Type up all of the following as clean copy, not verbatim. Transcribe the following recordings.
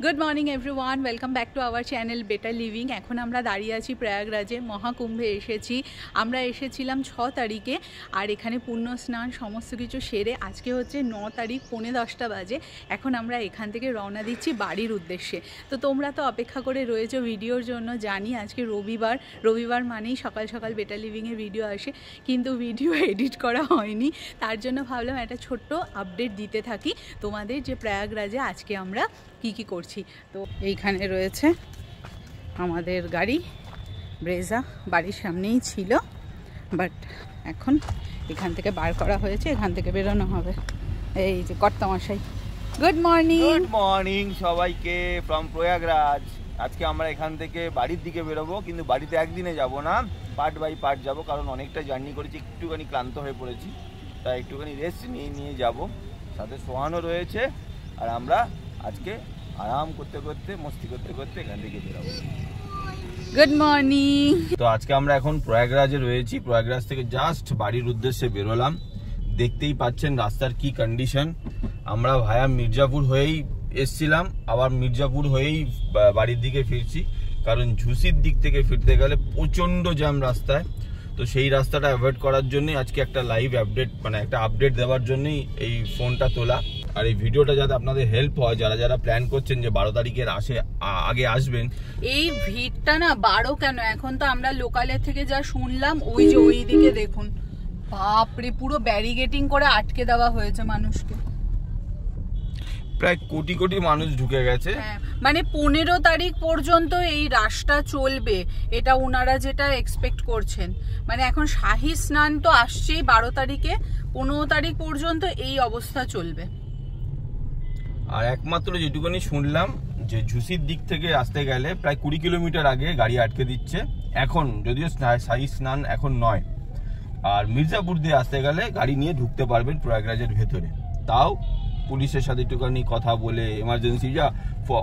Good morning everyone, welcome back to our channel better living. এখন আমরা দাঁড়িয়ে আছি প্রয়াগরাজে, মহাকুম্ভে এসেছি। আমরা এসেছিলাম 6 তারিখে, আর এখানে পুণ্য স্নান সমস্ত কিছু সেরে আজকে হচ্ছে 9 তারিখ, 9:45 বাজে। এখন আমরা এখান থেকে রওনা দিচ্ছি বাড়ির উদ্দেশ্যে। তো তোমরা তো অপেক্ষা করে রয়েছো ভিডিওর জন্য, জানি আজকে রবিবার মানেই সকাল সকাল বেটার লিভিংয়ে ভিডিও আসে, কিন্তু ভিডিও এডিট করা হয়নি। তার জন্য ভাবলাম একটা ছোট্ট আপডেট দিতে থাকি তোমাদের, যে প্রয়াগরাজে আজকে আমরা কি করছি। তো এইখানে রয়েছে আমাদের গাড়ি ব্রেজা, বাড়ির সামনেই ছিল, বাট এখন এখান থেকে বার করা হয়েছে, এখান থেকে বেরোনো হবে। এই যে কর্তামশাই, গুড মর্নিং সবাইকে ফ্রম প্রয়াগরাজ। আজকে আমরা এখান থেকে বাড়ির দিকে বেরোবো, কিন্তু বাড়িতে একদিনে যাব না, পার্ট বাই পার্ট যাব, কারণ অনেকটা জার্নি করেছি, একটুখানি ক্লান্ত হয়ে পড়েছি, তাই একটুখানি রেস্ট নিয়ে যাব। সাথে সোহানও রয়েছে, আর আমরা আজকে আরাম করতে করতে মস্তি করতে করতে এখান থেকে বেরোবো। Good morning. তো আজকে আমরা এখন প্রয়াগরাজে রয়েছি, প্রয়াগরাজ থেকে জাস্ট বাড়ির উদ্দেশ্যে বেরোলাম। দেখতেই পাচ্ছেন রাস্তার কি কন্ডিশন। আমরা ভায়া মির্জাপুর হয়েই এসছিলাম, আবার মির্জাপুর হয়েই বাড়ির দিকে ফিরছি, কারণ ঝুসির দিক থেকে ফিরতে গেলে প্রচন্ড জ্যাম রাস্তায়। তো সেই রাস্তাটা অ্যাভয়েড করার জন্যই আজকে একটা লাইভ আপডেট, মানে একটা আপডেট দেওয়ার জন্যই এই ফোনটা তোলা। আর এই ভিডিওটা যাতে আপনাদের হেল্প হয়, যারা প্ল্যান করছেন যে 12 তারিখের আগে আসবেন। এই ভিড়টা না 12 কেন, এখন তো আমরা লোকালের থেকে যা শুনলাম, ওই যে ওই দিকে দেখুন, বাপরে পুরো ব্যারিগেটিং করে আটকে দেওয়া হয়েছে মানুষকে। প্রায় কোটি কোটি মানুষ ঢুকে গেছে। মানে 15 তারিখ পর্যন্ত এই রাস্তা চলবে, এটা ওনারা যেটা এক্সপেক্ট করছেন। মানে এখন শাহী স্নান তো আসছেই 12 তারিখে, 15 তারিখ পর্যন্ত এই অবস্থা চলবে। আর একমাত্র যেটুকুনি শুনলাম যে ঝুসির দিক থেকে আসতে গেলে প্রায় 20 কিলোমিটার আগে গাড়ি আটকে দিচ্ছে এখন, যদিও শাহী স্নান এখন নয়। আর মির্জাপুর দিয়ে আসতে গেলে গাড়ি নিয়ে ঢুকতে পারবেন প্রয়াগরাজের ভেতরে, তাও পুলিশের সাথে একটুখানি কথা বলে এমার্জেন্সি যা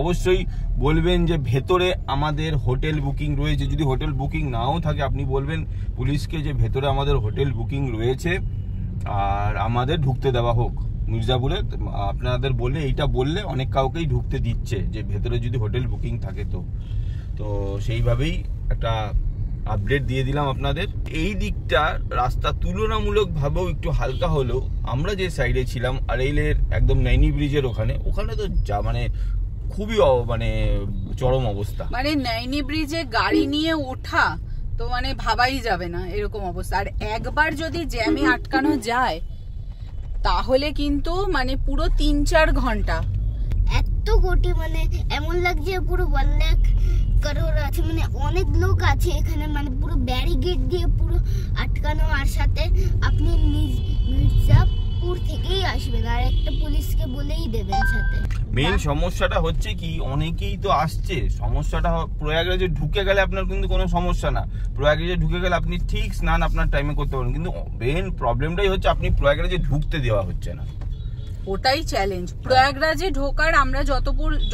অবশ্যই বলবেন যে ভেতরে আমাদের হোটেল বুকিং রয়েছে। যদি হোটেল বুকিং নাও থাকে, আপনি বলবেন পুলিশকে যে ভেতরে আমাদের হোটেল বুকিং রয়েছে আর আমাদের ঢুকতে দেওয়া হোক মির্জাপুরে। আপনাদের বলে এইটা বললে অনেক কাউকেই ঢুকতে দিচ্ছে, যে ভেতরে যদি হোটেল বুকিং থাকে। তো সেইভাবেই একটা আপডেট দিয়ে দিলাম আপনাদের। এই দিকটা রাস্তা তুলনামূলকভাবেও একটু হালকা হলেও আমরা যে সাইডে ছিলাম আরেইলের একদম নৈনি ব্রিজের ওখানে তো যা মানে খুবই মানে চরম অবস্থা। মানে নৈনি ব্রিজে গাড়ি নিয়ে ওঠা তো মানে ভাবাই যাবে না এরকম অবস্থা। আর একবার যদি জ্যামে আটকানো যায় তাহলে কিন্তু মানে পুরো 3-4 ঘন্টা এত কোটি, মানে এমন লাগছে পুরো 1 লাখ করোড় আছে, মানে অনেক লোক আছে এখানে, মানে পুরো ব্যারিকেড দিয়ে পুরো আটকানো। আর সাথে আপনি মির্জাপুর থেকেই আসবেন, আর একটা পুলিশকে বলেই দেবেন সাথে। মেইন সমস্যাটা হচ্ছে কি, অনেকেই তো আসছে, সমস্যাটা প্রয়াগরাজে ঢুকে গেলে আপনার কিন্তু কোনো সমস্যা না। প্রয়াগরাজে ঢুকে গেলে আপনি ঠিক স্নান আপনার টাইমে করতে পারেন, কিন্তু মেইন প্রবলেমটাই হচ্ছে আপনি প্রয়াগরাজে ঢুকতে দেওয়া হচ্ছে না, ওটাই চ্যালেঞ্জ। প্রয়াগরাজে ঢোকার আমরা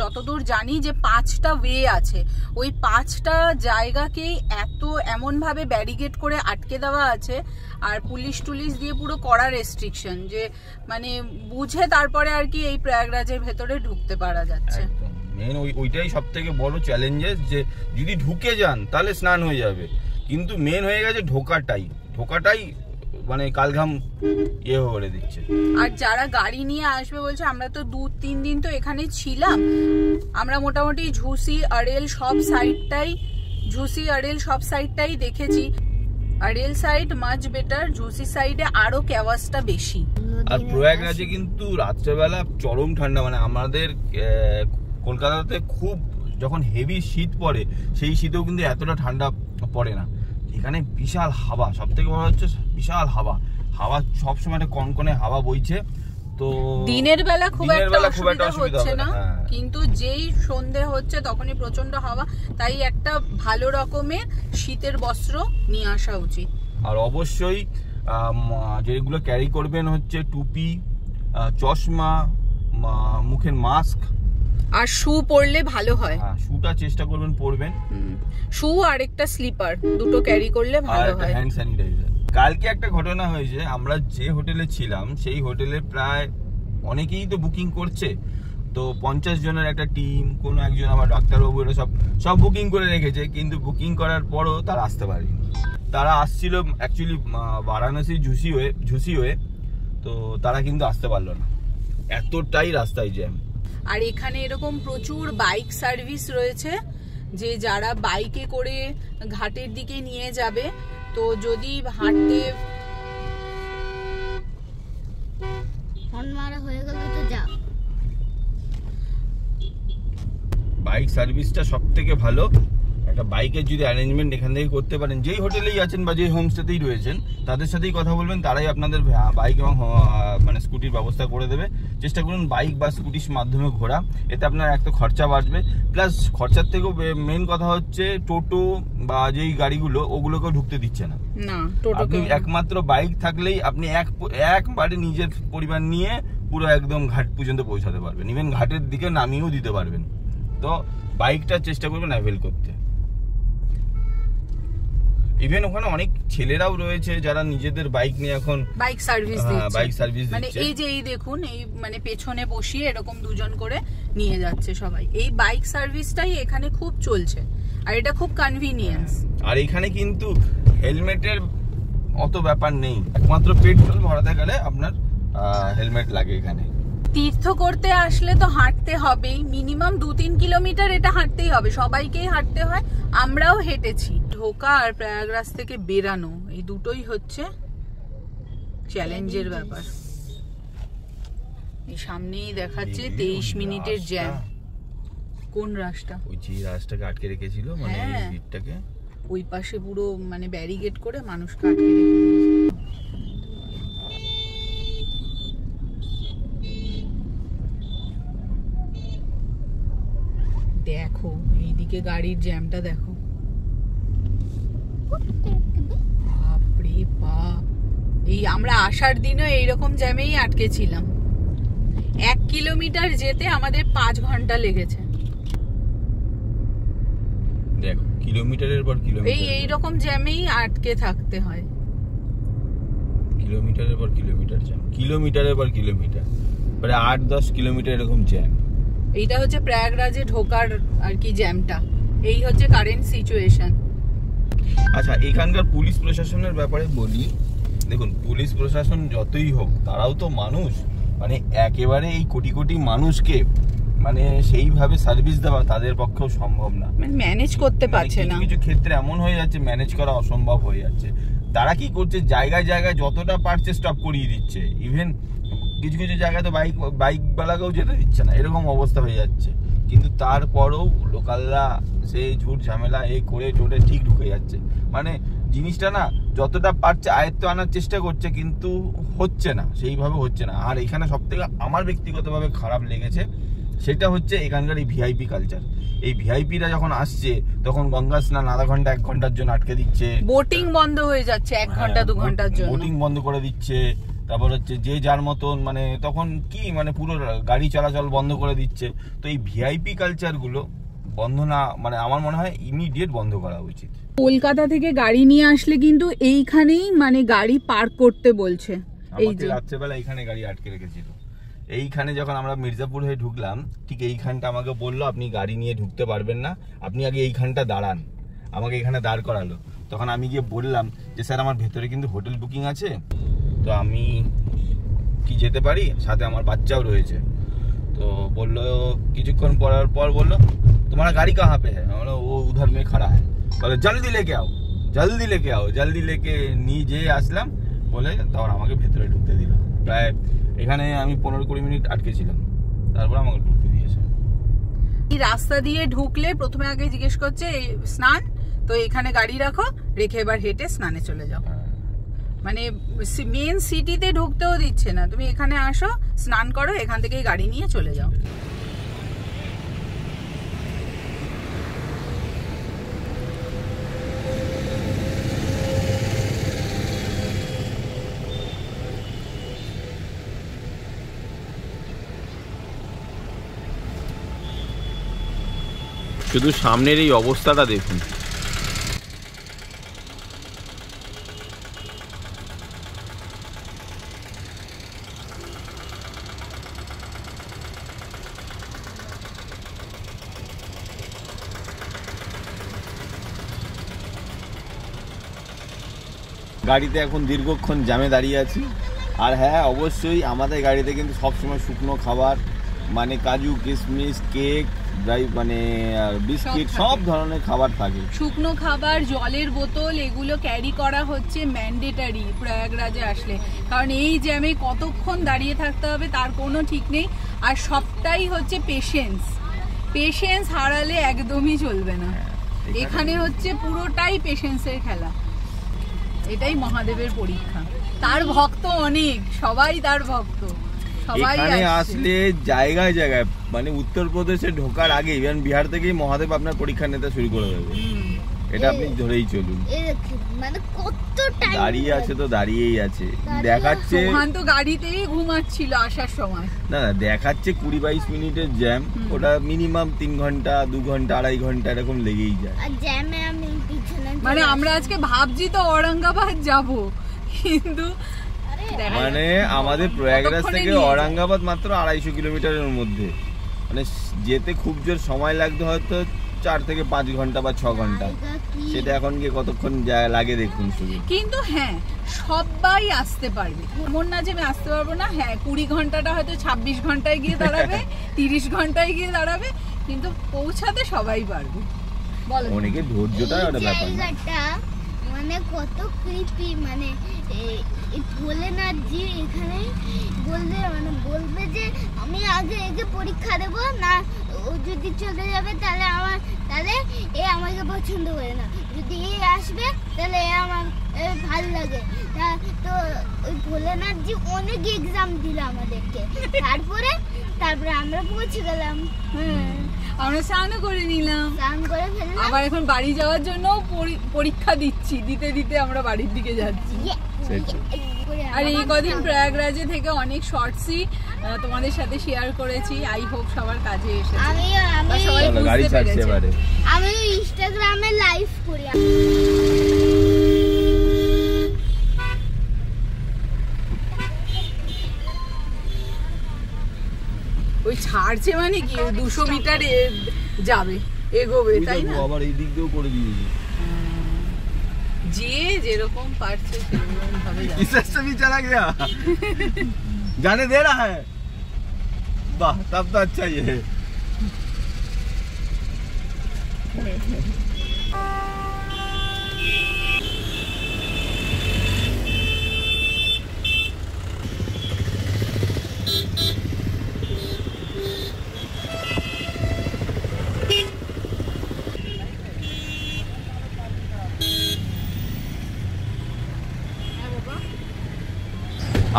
যতদূর জানি যে 5টা ওয়ে আছে, ওই 5টা জায়গাকেই এমন ভাবে ব্যারিকেড করে আটকে দেওয়া আছে, আর পুলিশ দিয়ে পুরো কড়া রেস্ট্রিকশন, যে মানে বুঝে তারপরে আর কি এই প্রয়াগরাজের ভেতরে ঢুকতে পারা যাচ্ছে। মেইন ওইটাই সব থেকে বড় চ্যালেঞ্জেস, যে যদি ঢুকে যান তাহলে স্নান হয়ে যাবে, কিন্তু মেন হয়ে গেছে ঢোকাটাই মানে কালঘাম করে দিচ্ছে। আর যারা গাড়ি নিয়ে আসবে বলছে, আমরা তো 2-3 দিন তো এখানে ছিলাম, আমরা মোটামুটি ঝুসি আড়েল সব সাইডটাই দেখেছি। আড়েল সাইড মাচ বেটার, ঝুসি সাইডে আরো কেওয়াসটা বেশি। আর প্রয়াগরাজে কিন্তু রাত্রেবেলা চরম ঠান্ডা, মানে আমাদের কলকাতাতে খুব যখন হেভি শীত পড়ে, সেই শীতেও কিন্তু এতটা ঠান্ডা পড়ে না। এখানে বিশাল হাওয়া, সব থেকে বড় হচ্ছে বিশাল হাওয়া সবসময় একটা কনকনে হাওয়া বইছে। তো দিনের বেলা খুব একটা অসুবিধা হচ্ছে না, কিন্তু যেই সন্ধে হচ্ছে তখনই প্রচন্ড হাওয়া, তাই একটা ভালো রকমের শীতের বস্ত্র নিয়ে আসা উচিত। আর অবশ্যই যেগুলো ক্যারি করবেন হচ্ছে টুপি, চশমা, মুখের মাস্ক, আর শু পরলে ভালো হয়। শুটা চেষ্টা করবেন পরবেন, শু আর একটা স্লিপার দুটো ক্যারি করলে ভালো হয়। Hand sanitizer. কালকে একটা ঘটনা হয়েছে, আমরা যে হোটেলে ছিলাম সেই হোটেলে প্রায় অনেকেই তো বুকিং করছে, তো 50 জনের একটা টিম, কোনো একজন আমার ডাক্তারবাবু, এরা সব বুকিং করে রেখেছে, কিন্তু বুকিং করার পরও তারা আসতে পারেনি। তারা আসছিল অ্যাকচুয়ালি বারাণসী ঝুসি হয়ে, তো তারা কিন্তু আসতে পারলো না, এতটাই রাস্তায় জ্যাম। আর এখানে এরকম প্রচুর বাইক সার্ভিস রয়েছে, যে যারা বাইকে করে ঘাটের দিকে নিয়ে যাবে, তো যদি হাঁটতে হয়ে গেল তো যা। বাইক সার্ভিসটা সব থেকে ভালো। একটা বাইকের যদি অ্যারেঞ্জমেন্ট এখান থেকে করতে পারেন, যেই হোটেলেই আছেন বা যেই হোমস্টেতেই রয়েছেন তাদের সাথেই কথা বলবেন, তারাই আপনাদের বাইক এবং মানে স্কুটির ব্যবস্থা করে দেবে। চেষ্টা করুন বাইক বা স্কুটির মাধ্যমে ঘোরা, এতে আপনার একটা খরচা বাঁচবে, প্লাস খরচার থেকেও মেন কথা হচ্ছে টোটো বা যেই গাড়িগুলো ওগুলোকেও ঢুকতে দিচ্ছে না। আপনি একমাত্র বাইক থাকলেই আপনি একবারে নিজের পরিবার নিয়ে পুরো একদম ঘাট পর্যন্ত পৌঁছাতে পারবেন, ইভেন ঘাটের দিকে নামিয়েও দিতে পারবেন। তো বাইকটা চেষ্টা করবেন অ্যাভেল করতে। ইভেন ওখানে অনেক ছেলেরাও রয়েছে যারা নিজেদের বাইক নিয়ে এখন বাইক সার্ভিস দিচ্ছে। মানে দিচ্ছে। এই দেখুন, এই মানে পেছনে বসিয়ে এরকম দুজন করে নিয়ে যাচ্ছে সবাই। এই বাইক সার্ভিসটাই এখানে খুব চলছে, আর এটা খুব কনভিনিয়েন্স। আর এখানে কিন্তু হেলমেটের অত ব্যাপার নেই, একমাত্র পেট্রোল ভরাতে গেলে আপনার হেলমেট লাগে এখানে। তীর্থ করতে আসলে তো হাঁটতে হবেই, মিনিমাম 2-3 কিলোমিটার এটা হাঁটতেই হবে, সবাইকেই হাঁটতে হয়, আমরাও হেঁটেছি। ঢোকা আর প্রয়াগরাজ থেকে বেরানো, এই দুটোই হচ্ছে চ্যালেঞ্জের ব্যাপার। এই সামনেই দেখাচ্ছে 23 মিনিটের জ্যাম। কোন রাস্তা? ওই যে রাস্তাকে আটকে রেখেছিল, মানে এই ভিড়টাকে ওই পাশে পুরো মানে ব্যারিকেড করে মানুষকে আটকে রেখেছিল। দেখো এইদিকে গাড়ির জ্যামটা দেখো, বাপরে বাপ। এই আমরা আসার দিনও এইরকম জ্যামেই আটকে ছিলাম, 1 কিলোমিটার যেতে আমাদের 5 ঘন্টা লেগেছে। দেখো কিলোমিটারের পর কিলোমিটার এইরকম জ্যামেই আটকে থাকতে হয়, কিলোমিটারের পর কিলোমিটার জ্যাম, কিলোমিটারের পর কিলোমিটার, প্রায় 8-10 কিলোমিটার এরকম জ্যাম। এইটা হচ্ছে প্রয়াগরাজে ঢোকার আর কি জ্যামটা, এই হচ্ছে কারেন্ট সিচুয়েশন। আচ্ছা, এখানকার পুলিশ প্রশাসনের ব্যাপারে বলি, দেখুন পুলিশ প্রশাসন যতই হোক তারাও তো মানুষ, মানে একেবারে এই কোটি কোটি মানুষকে মানে সেইভাবে সার্ভিস দেওয়া তাদের পক্ষেও সম্ভব না, ম্যানেজ করতে পারছে না। কিছু ক্ষেত্রে এমন হয়ে যাচ্ছে ম্যানেজ করা অসম্ভব হয়ে যাচ্ছে। তারা কি করছে, জায়গায় জায়গায় যতটা পারছে স্টপ করিয়ে দিচ্ছে, ইভেন কিছু কিছু জায়গায় তো বাইকওয়ালাকেও যেতে দিচ্ছে না, এরকম অবস্থা হয়ে যাচ্ছে। কিন্তু তারপরেও লোকালরা সেই ঝুট ঝামেলা করে টোটে ঠিক ঢুকে যাচ্ছে, মানে জিনিসটা না যতটা পারছে আয়ত্ত আনার চেষ্টা করছে, কিন্তু হচ্ছে না, সেইভাবে হচ্ছে না। আর এখানে সব থেকে আমার ব্যক্তিগতভাবে খারাপ লেগেছে সেটা হচ্ছে এখানকার এই ভিআইপি কালচার। এই ভিআইপিরা যখন আসছে তখন গঙ্গা স্নান আধা ঘন্টা 1 ঘন্টার জন্য আটকে দিচ্ছে, বোটিং বন্ধ হয়ে যাচ্ছে 1 ঘন্টা 2 ঘন্টার জন্য, বোটিং বন্ধ করে দিচ্ছে। তারপর হচ্ছে যে যার মতন মানে তখন কি মানে পুরো গাড়ি চলাচল বন্ধ করে দিচ্ছে। তো এই ভিআইপি কালচার গুলো বন্ধ না, মানে আমার মনে হয় ইমিডিয়েট বন্ধ করা উচিত। কলকাতা থেকে গাড়ি নিয়ে আসলে কিন্তু এইখানেই মানে গাড়ি পার্ক করতে বলছে। এই যে রাত্রেবেলা এইখানে গাড়ি আটকে রেখেছিল, এইখানে যখন আমরা মির্জাপুর হয়ে ঢুকলাম ঠিক এইখানটা আমাকে বললো আপনি গাড়ি নিয়ে ঢুকতে পারবেন না, আপনি আগে এইখানটা দাঁড়ান। আমাকে এখানে দাঁড় করালো, তখন আমি গিয়ে বললাম যে স্যার আমার ভেতরে কিন্তু হোটেল বুকিং আছে, তো আমি কি যেতে পারি, সাথে আমার বাচ্চাও রয়েছে। তো বললো কিছুক্ষণ পরার পর বললো তোমার গাড়ি কাহা পে হ্যাঁ, ও উধার মে খাড়া হ্যাঁ, বলে জলদি লেকে আও জলদি লেকে আও। জলদি লেকে নিয়ে যেয়ে আসলাম বলে তখন আমাকে ভেতরে ঢুকতে দিল। প্রায় এখানে আমি 15-20 মিনিট আটকে ছিলাম, তারপর আমাকে ঢুকতে দিয়েছে। এই রাস্তা দিয়ে ঢুকলে প্রথমে আগে জিজ্ঞেস করছে স্নান, তো এখানে গাড়ি রাখো, রেখে এবার হেঁটে স্নানে চলে যাও। মানে মেন সিটিতে ঢুকতেও দিচ্ছে না, তুমি এখানে আসো স্নান করো, এখান থেকেই গাড়ি নিয়ে চলে যাও। শুধু সামনের এই অবস্থাটা দেখুন, গাড়িতে এখন দীর্ঘক্ষণ জ্যামে দাঁড়িয়ে আছি। আর হ্যাঁ, অবশ্যই আমাদের গাড়িতে কিন্তু সবসময় শুকনো খাবার, মানে কাজু কিশমিশ, কেক, মানে বিস্কিট, সব ধরনের খাবার থাকে। শুকনো খাবার, জলের বোতল, এগুলো ক্যারি করা হচ্ছে ম্যান্ডেটারি প্রয়াগরাজে আসলে, কারণ এই জ্যামে কতক্ষণ দাঁড়িয়ে থাকতে হবে তার কোনো ঠিক নেই। আর সবটাই হচ্ছে পেশেন্স হারালে একদমই চলবে না। এখানে হচ্ছে পুরোটাই পেশেন্সের খেলা, এটাই মহাদেবের পরীক্ষা। তার ভক্ত অনেক, সবাই তার ভক্ত, সবাই এখানে আসলে জায়গায় জায়গায়, মানে উত্তরপ্রদেশে ঢোকার আগে ইভেন বিহার থেকেই মহাদেব আপনার পরীক্ষা নিতে শুরু করে দেবে, এটা আপনি ধরেই চলুন। মানে কত টাইম দাঁড়িয়ে আছে তো দাঁড়িয়েই আছে, দেখাচ্ছে সোহান তো গাড়িতেই ঘুমাচ্ছিল আসার সময়। না দেখাচ্ছে 20-22 মিনিটের জ্যাম, ওটা মিনিমাম 3 ঘন্টা, 2 ঘন্টা, 2.5 ঘন্টা এরকম লেগেই যায়। আর জ্যামে আমি পিছনে, মানে আমরা আজকে ভাবছি তো ঔরঙ্গাবাদ যাব, কিন্তু মানে আমাদের প্রয়াগরাজ থেকে ঔরঙ্গাবাদ মাত্র 250 কিলোমিটারের মধ্যে, মানে যেতে খুব জোর সময় লাগতো হয়তো 4 থেকে 5 ঘন্টা বা 6 ঘন্টা, সেটা এখন গিয়ে কতক্ষণ লাগে দেখুন শুধু। কিন্তু হ্যাঁ, সবাই আসতে পারবে, এমন না যে আমি আসতে পারবো না। হ্যাঁ, 20 ঘন্টাটা হয়তো 26 ঘন্টায় গিয়ে দাঁড়াবে, 30 ঘন্টায় গিয়ে দাঁড়াবে, কিন্তু পৌঁছাতে সবাই পারবে। বলো, অনেকে ধৈর্যটা একটা ব্যাপার। মানে কত ক্রিপি, মানে ভোলেনাথজি এখানে বলবে যে আমি আগে পরীক্ষা দেব না, ও যদি চলে যাবে তাহলে এ আমাকে পছন্দ করে না, যদি এ আসবে তাহলে এ আমার ভালো লাগে। তো ওই ভোলেনাথজি অনেক এক্সাম দিল আমাদেরকে, তারপরে আমরা পৌঁছে গেলাম। আমরা স্নানও করে নিলাম, স্নান করে ফেললাম, আবার এখন বাড়ি যাওয়ার জন্য পরীক্ষা দিতে আমরা বাড়ির দিকে যাচ্ছি। আর এই কদিন প্রয়াগরাজে থেকে অনেক শর্টসই তোমাদের সাথে শেয়ার করেছি, আই হোপ সবার কাজে এসেছে। আমি ইনস্টাগ্রামে লাইভ করি। ওই ছাড়ছে মানে কি 200 মিটার যাবে, এগোবে, তাই না? আবার এই দিক দিয়েও করে দিয়েছি, যে যেরকম পারছে সেরকম ভাবে যাবে। इससे भी चला गया जाने दे रहा है, वाह तब तो अच्छा ही है।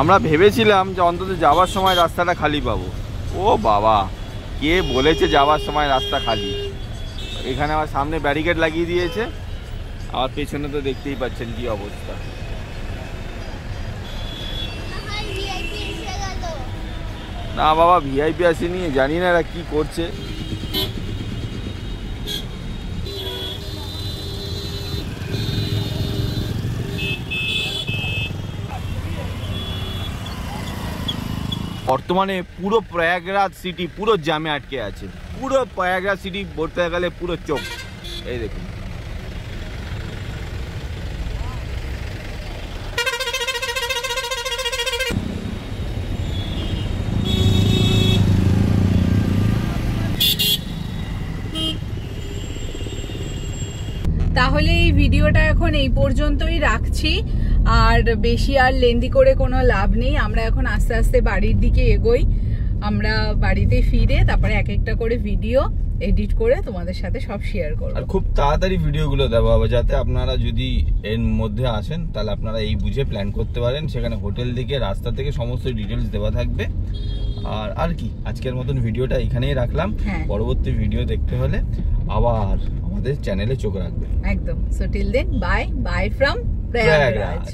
আমরা ভেবেছিলাম যে অন্তত যাওয়ার সময় রাস্তাটা খালি পাবো, ও বাবা কে বলেছে যাওয়ার সময় রাস্তা খালি। এখানে আমার সামনে ব্যারিকেড লাগিয়ে দিয়েছে, আর পেছনে তো দেখতেই পাচ্ছেন কি অবস্থা। না বাবা, ভিআইপি আসেনি, জানি না এরা কি করছে। বর্তমানে পুরো প্রয়াগরাজ সিটি পুরো জ্যামে আটকে আছে, পুরো প্রয়াগরাজ সিটি বলতে গেলে পুরো চোখ। এই দেখুন, তাহলে এই ভিডিওটা এখন এই পর্যন্তই রাখছি, আর বেশি আর লেন্দি করে কোনো লাভ নেই। আমরা এখন আস্তে আস্তে বাড়ির দিকে এগোই, আমরা বাড়িতে ফিরে তারপরে এক একটা করে ভিডিও এডিট করে তোমাদের সাথে সব শেয়ার করব। আর খুব তাড়াতাড়ি ভিডিওগুলো দেওয়া হবে, যাতে আপনারা যদি এর মধ্যে আসেন তাহলে আপনারা এই বুঝে প্ল্যান করতে পারেন। সেখানে হোটেল থেকে, রাস্তা থেকে সমস্ত ডিটেলস দেওয়া থাকবে। আর কি আজকের মতন ভিডিওটা এখানেই রাখলাম। পরবর্তী ভিডিও দেখতে হলে আবার আমাদের চ্যানেলে চোখ রাখবেন। একদম। So till then, bye from Prayagraj.